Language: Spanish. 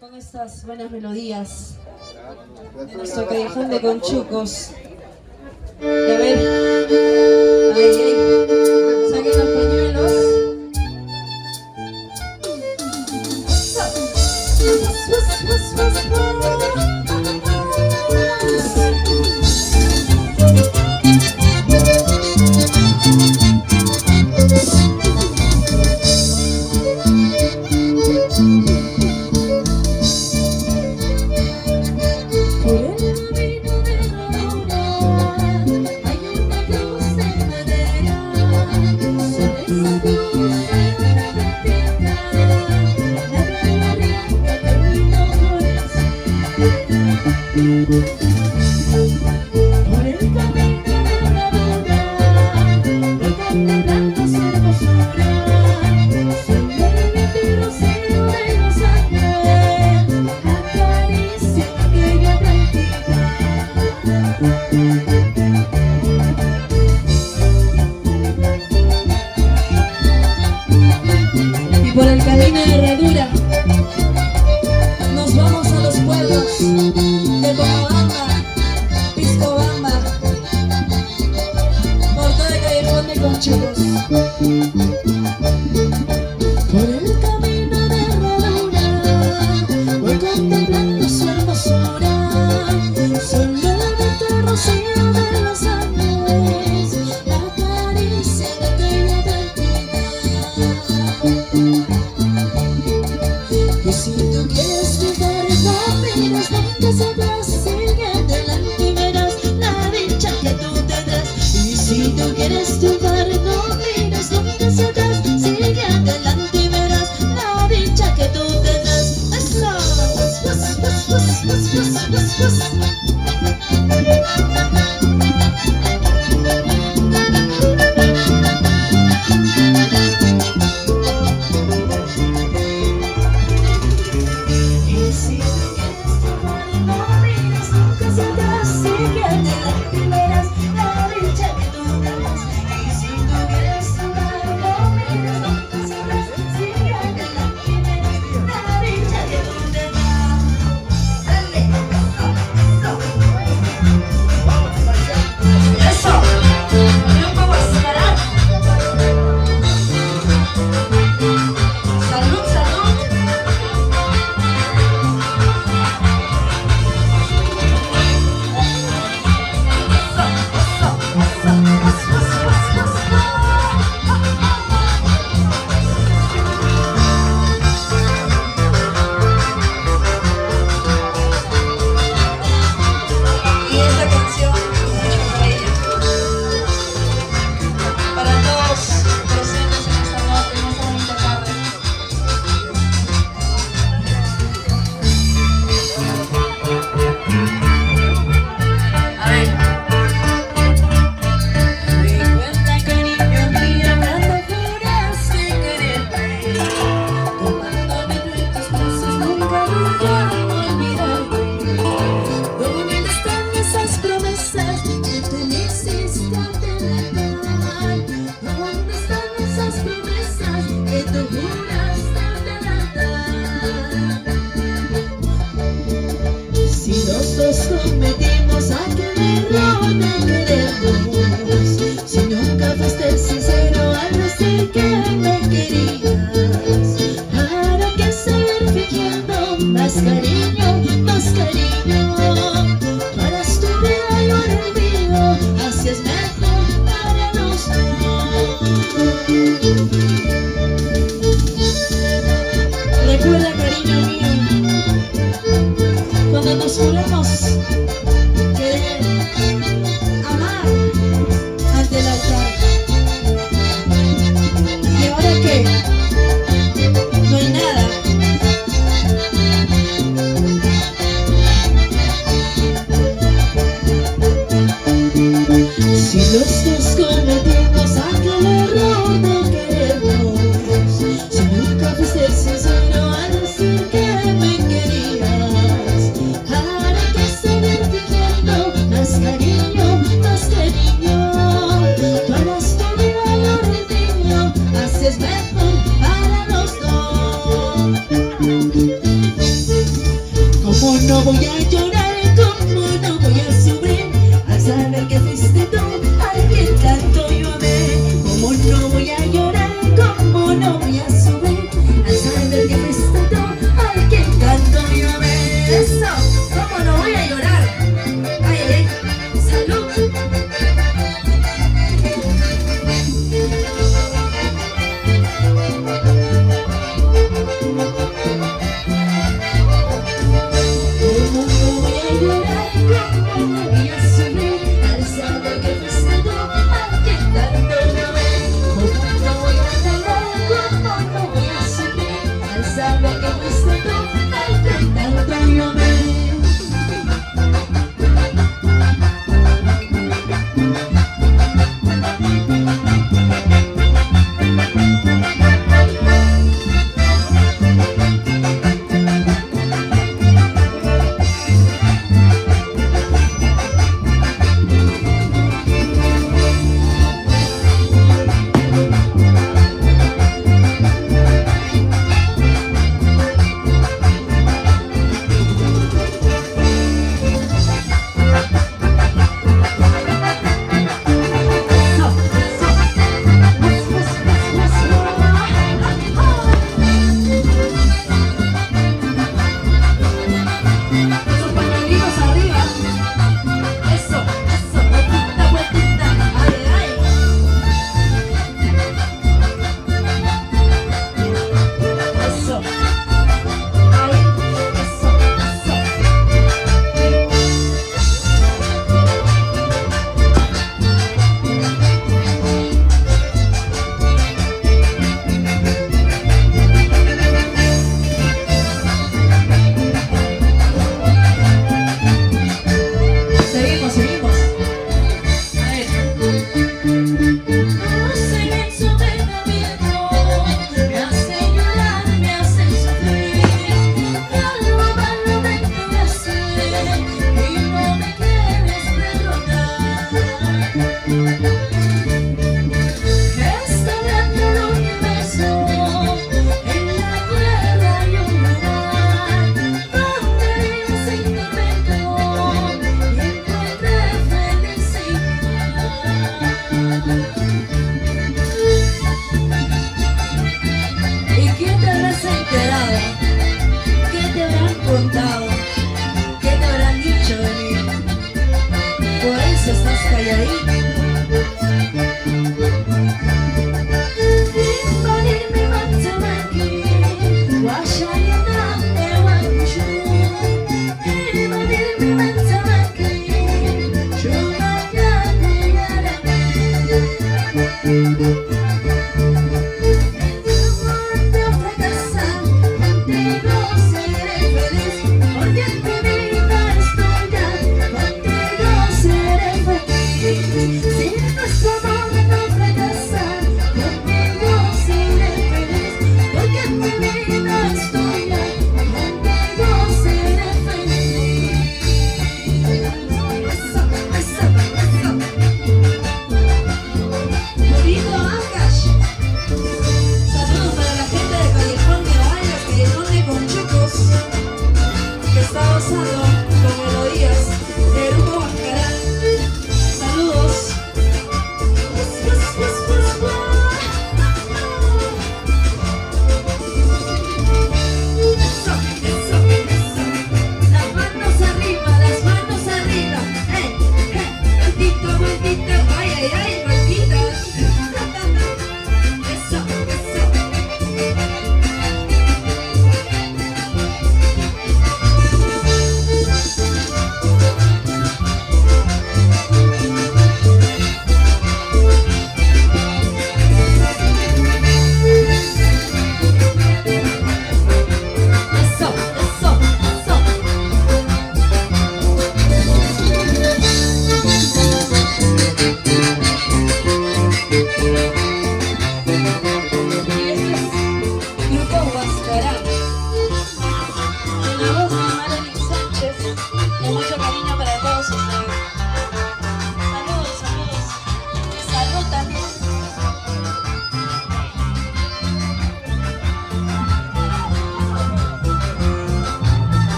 con estas buenas melodías de nuestro callejón de conchucos. Y a ver, saquen los pañuelos. Por el camino de Herradura nos vamos a los pueblos de Pomabamba, Piscobamba, por todo el callejón de conchucos. Por el camino de Herradura voy contemplando su hermosura, solamente rocío de los Andes, la caricia de aquella tranquilidad. Y si tú quieres viajar, no mires nunca hacia atrás, sigue adelante y verás la dicha que tú tendrás. Y si tú quieres triunfar, no mires nunca hacia atrás, sigue adelante y verás la dicha que tú tendrás. ¡Eso! Cometimos aquel error de querernos, si nunca fuiste sincero al decir que me querías, ¿para qué seguir fingiendo más cariño, más cariño? Tú harás tu vida y yo haré el mío, así es mejor para los dos. Recuerda, cariño mío, cuando nos juramos querer amar ante el altar. ¿Y ahora qué? No hay nada. Si los dos cometimos aquel error de querernos, si nunca fuiste sincero al decir que me querías, ¿para qué seguir no voy a llorar.